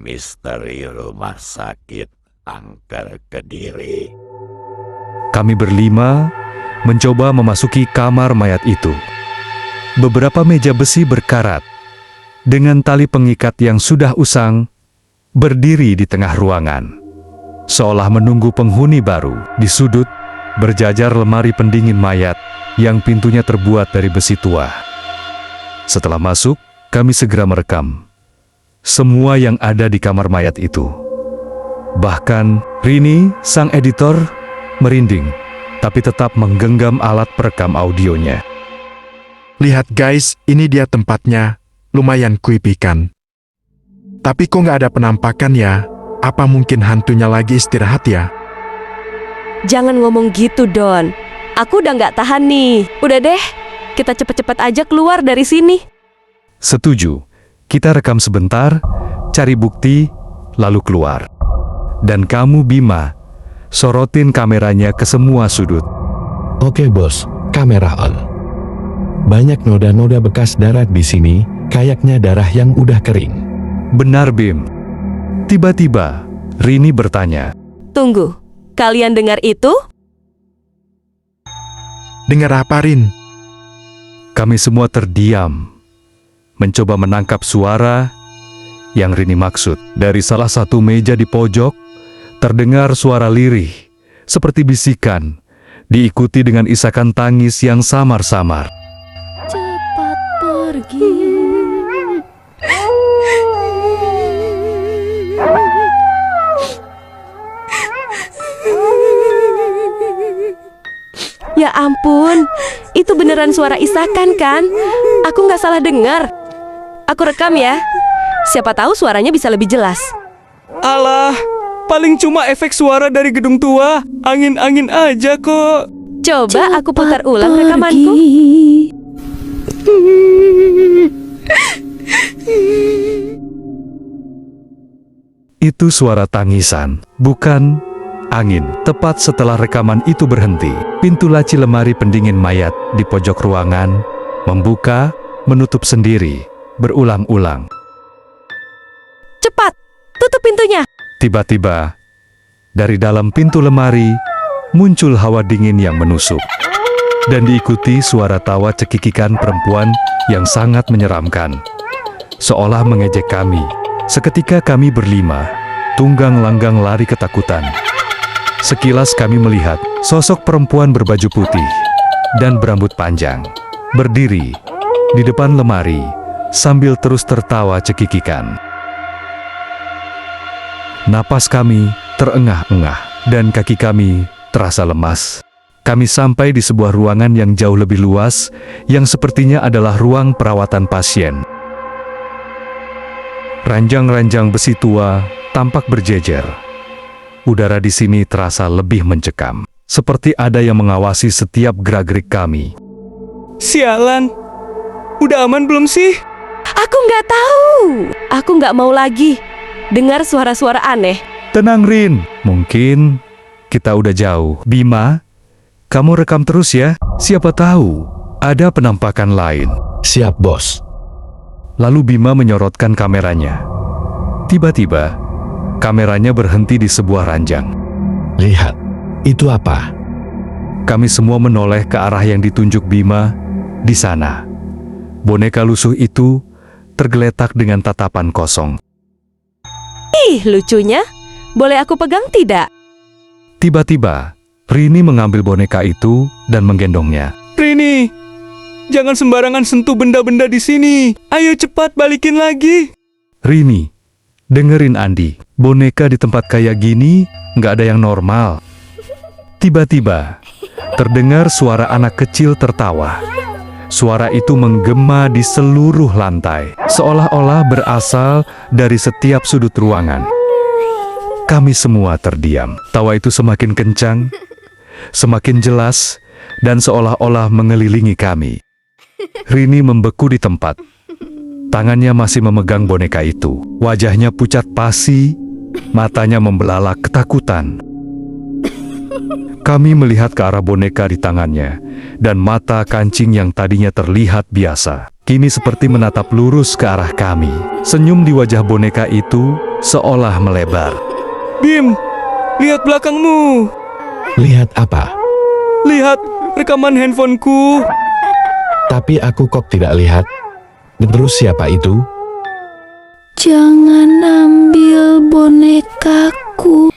misteri rumah sakit Angker Kediri. Kami berlima mencoba memasuki kamar mayat itu. Beberapa meja besi berkarat dengan tali pengikat yang sudah usang berdiri di tengah ruangan. Seolah menunggu penghuni baru. Di sudut berjajar lemari pendingin mayat yang pintunya terbuat dari besi tua. Setelah masuk, kami segera merekam semua yang ada di kamar mayat itu. Bahkan Rini, sang editor, merinding, tapi tetap menggenggam alat perekam audionya. Lihat guys, ini dia tempatnya. Lumayan creepy kan? Tapi kok nggak ada penampakan ya? Apa mungkin hantunya lagi istirahat ya? Jangan ngomong gitu, Don. Aku udah nggak tahan nih. Udah deh, kita cepet-cepet aja keluar dari sini. Setuju, kita rekam sebentar, cari bukti, lalu keluar. Dan kamu, Bima, sorotin kameranya ke semua sudut. Oke bos, kamera on. Banyak noda-noda bekas darah di sini, kayaknya darah yang udah kering. Benar, Bim. Tiba-tiba, Rini bertanya. Tunggu, kalian dengar itu? Dengar apa, Rin? Kami semua terdiam, mencoba menangkap suara yang Rini maksud. Dari salah satu meja di pojok, terdengar suara lirih, seperti bisikan, diikuti dengan isakan tangis yang samar-samar. Cepat pergi. Ya ampun, itu beneran suara isakan kan? Aku nggak salah dengar. Aku rekam ya. Siapa tahu suaranya bisa lebih jelas. Alah, paling cuma efek suara dari gedung tua. Angin-angin aja kok. Coba aku putar ulang rekamanku. Itu suara tangisan, bukan angin. Tepat setelah rekaman itu berhenti, pintu laci lemari pendingin mayat di pojok ruangan membuka, menutup sendiri, berulang-ulang. Cepat, tutup pintunya. Tiba-tiba, dari dalam pintu lemari muncul hawa dingin yang menusuk. Dan diikuti suara tawa cekikikan perempuan yang sangat menyeramkan, seolah mengejek kami. Seketika kami berlima, tunggang langgang lari ketakutan. Sekilas kami melihat sosok perempuan berbaju putih dan berambut panjang, berdiri di depan lemari sambil terus tertawa cekikikan. Napas kami terengah-engah dan kaki kami terasa lemas. Kami sampai di sebuah ruangan yang jauh lebih luas, yang sepertinya adalah ruang perawatan pasien. Ranjang-ranjang besi tua tampak berjejer. Udara di sini terasa lebih mencekam, seperti ada yang mengawasi setiap gerak-gerik kami. Sialan, udah aman belum sih? Aku nggak tahu. Aku nggak mau lagi dengar suara-suara aneh. Tenang, Rin. Mungkin kita udah jauh. Bima, kamu rekam terus ya. Siapa tahu ada penampakan lain. Siap bos. Lalu Bima menyorotkan kameranya. Tiba-tiba, kameranya berhenti di sebuah ranjang. Lihat, itu apa? Kami semua menoleh ke arah yang ditunjuk Bima. Di sana, boneka lusuh itu tergeletak dengan tatapan kosong. Ih, lucunya. Boleh aku pegang tidak? Tiba-tiba, Rini mengambil boneka itu dan menggendongnya. Rini, jangan sembarangan sentuh benda-benda di sini. Ayo cepat balikin lagi. Rini, dengerin Andi. Boneka di tempat kayak gini nggak ada yang normal. Tiba-tiba, terdengar suara anak kecil tertawa. Suara itu menggema di seluruh lantai, seolah-olah berasal dari setiap sudut ruangan. Kami semua terdiam. Tawa itu semakin kencang, semakin jelas, dan seolah-olah mengelilingi kami. Rini membeku di tempat. Tangannya masih memegang boneka itu. Wajahnya pucat pasi, matanya membelalak ketakutan. Kami melihat ke arah boneka di tangannya, dan mata kancing yang tadinya terlihat biasa, kini seperti menatap lurus ke arah kami. Senyum di wajah boneka itu seolah melebar. Bim, lihat belakangmu. Lihat apa? Lihat rekaman handphoneku. Tapi aku kok tidak lihat. Terus siapa itu? Jangan ambil bonekaku.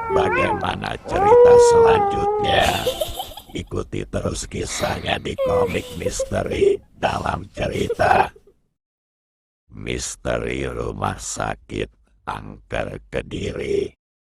Bagaimana cerita selanjutnya? Ikuti terus kisahnya di komik misteri dalam cerita Misteri Rumah Sakit Angker Kediri.